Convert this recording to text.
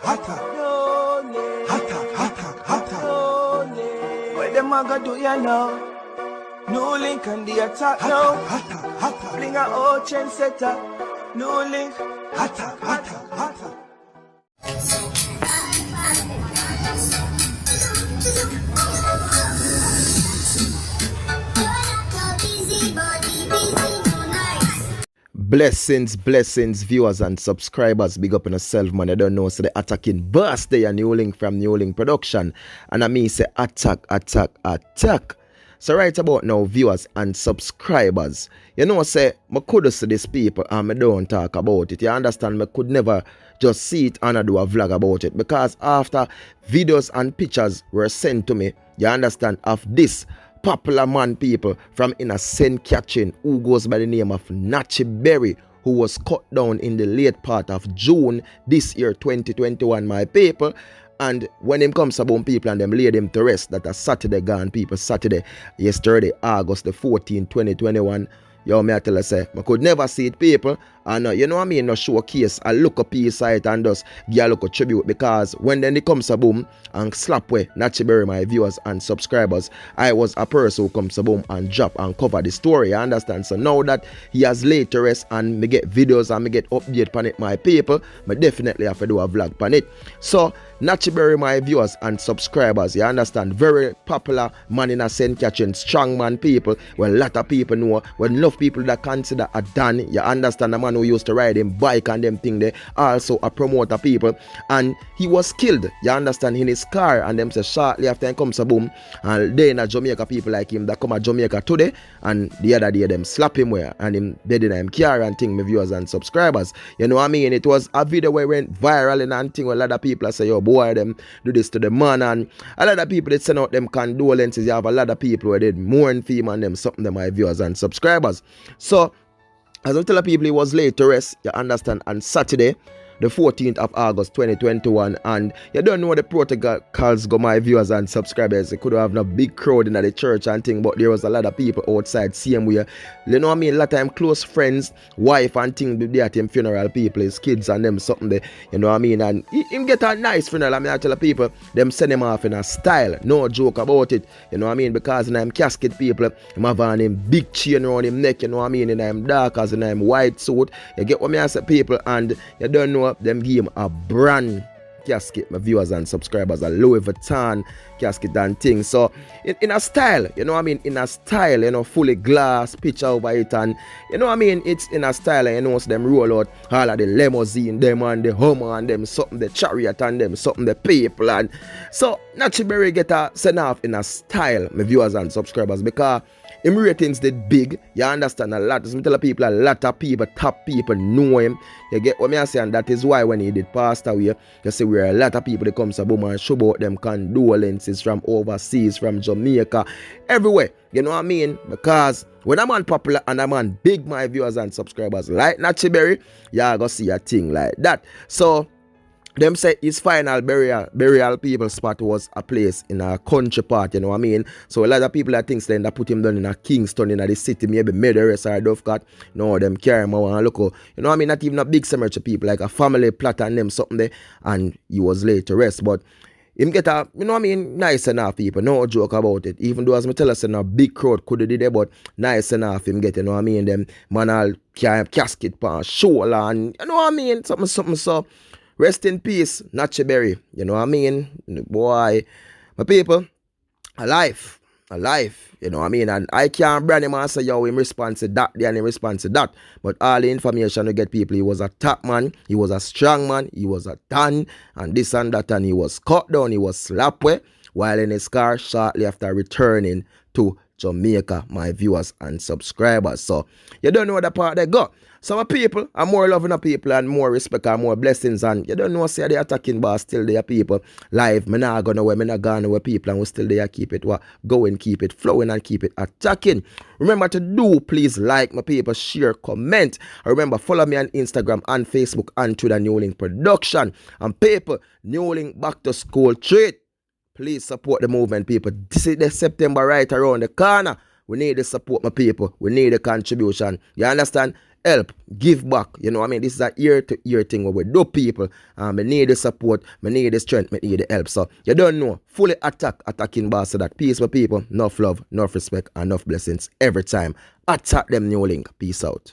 What them a go do ya now? NEWLINK and the attack now. Bring a old chain setter. NEWLINK. Blessings, viewers and subscribers. Big up on yourself, man. I don't know. So the attacking birthday and NEWLINK from NEWLINK Production. And I mean say attack. So right about now, viewers and subscribers, you know, say, I could see these people and I don't talk about it. You understand? I could never just see it and I do a vlog about it. Because after videos and pictures were sent to me, you understand, of this popular man people from innocent catching who goes by the name of Nachie, who was cut down in the late part of June this year, 2021, my people. And when him comes about people and them laid him to rest, that a Saturday gone, people, Saturday, yesterday, August the 14th, 2021, yo, me I tell you, say, I could never see it, people. And you know what I mean, no showcase, I look up his site and just give a look a tribute, because when then it comes a boom and slap way, Nachie, my viewers and subscribers, I was a person who comes a boom and drop and cover the story, you understand? So now that he has laid to rest and me get videos and me get update on it, my people, me definitely have to do a vlog on it. So Nachie, my viewers and subscribers, you understand, very popular man in a scent catching, strong man people, well, a lot of people know, well, enough people that consider a Dan, you understand, the man who used to ride him bike and them thing there, also a promoter people, and he was killed, you understand, in his car, and them say shortly after he comes a boom, and then a Jamaica people like him that come to Jamaica today, and the other day them slap him where, and him dead in him car and thing, my viewers and subscribers, you know what I mean? It was a video where it went viral and thing where a lot of people say, yo boy, them do this to the man, and a lot of people that send out them condolences. You have a lot of people who did mourn for him and them something to my viewers and subscribers. So as I tell people, he was laid to rest, you understand, on Saturday the 14th of August 2021, and you don't know the protocols go, my viewers and subscribers. It could have a big crowd in the church and thing, but there was a lot of people outside same way, you know what I mean, a lot of time close friends, wife and thing there at him funeral, people, his kids and them something there, you know what I mean, and him get a nice funeral. I mean, I tell the people, them send him off in a style, no joke about it, you know what I mean, because in them casket people, him have on him big chain around him neck, you know what I mean, in him dark as in him white suit, you get what me I say, people, and you don't know, them give him a brand casket, my viewers and subscribers, a Louis Vuitton casket and thing. So in a style, you know what I mean, in a style, you know, fully glass picture over it, and you know what I mean, it's in a style, and you know, so them roll out all of the limousine them and the Hummer and them something, the chariot and them something, the people, and so Nachie get a send off in a style, my viewers and subscribers, because him ratings did big, you understand, a lot. As I tell people, a lot of people, top people know him. You get what me I say, and that is why when he did pass away, you see where a lot of people that come to boom and show about them condolences from overseas, from Jamaica, everywhere. You know what I mean? Because when a man popular and a man big, my viewers and subscribers, like Nachie, you are gonna see a thing like that. So them say his final burial people spot was a place in a country part, you know what I mean? So a lot of people that think then that put him down in a Kingston, in a the city, maybe Meadows or Dovecot. No, them carry him and look, you know what I mean? Not even a big cemetery people, like a family plot and them something there, and he was laid to rest. But him get a, you know what I mean, nice enough people, no joke about it. Even though as me tell us in a big crowd could have did it, but nice enough him get, you know what I mean? Them man all carry casket pan shoulder, and you know what I mean? Something so. Rest in peace, Nachie, you know what I mean? Boy, my people, alive, you know what I mean? And I can't brand him and say, yo, in response to that, and in response to that. But all the information to get people, he was a top man, he was a strong man, he was a Dan, and this and that, and he was cut down, he was slapped away, while in his car shortly after returning to Jamaica, my viewers and subscribers. So, you don't know the part they got. Some people are more loving of people and more respect and more blessings, and you don't know, say the attacking boss still there people live. Me not gonna away, me not gone away people, and we still there, keep it going, keep it flowing and keep it attacking. Remember to do, please like my people, share, comment, and remember follow me on Instagram and Facebook and to the NEWLINK Production. And people, NEWLINK back to school treat. Please support the movement, people. This is the September right around the corner. We need the support, my people. We need the contribution. You understand? help, give back. You know what I mean? This is a year-to-year thing where we do people. I need the support, I need the strength, I need the help. So you don't know. Fully attacking boss so that peace for people, enough love, enough respect, and enough blessings every time. Attack them NEWLINK. Peace out.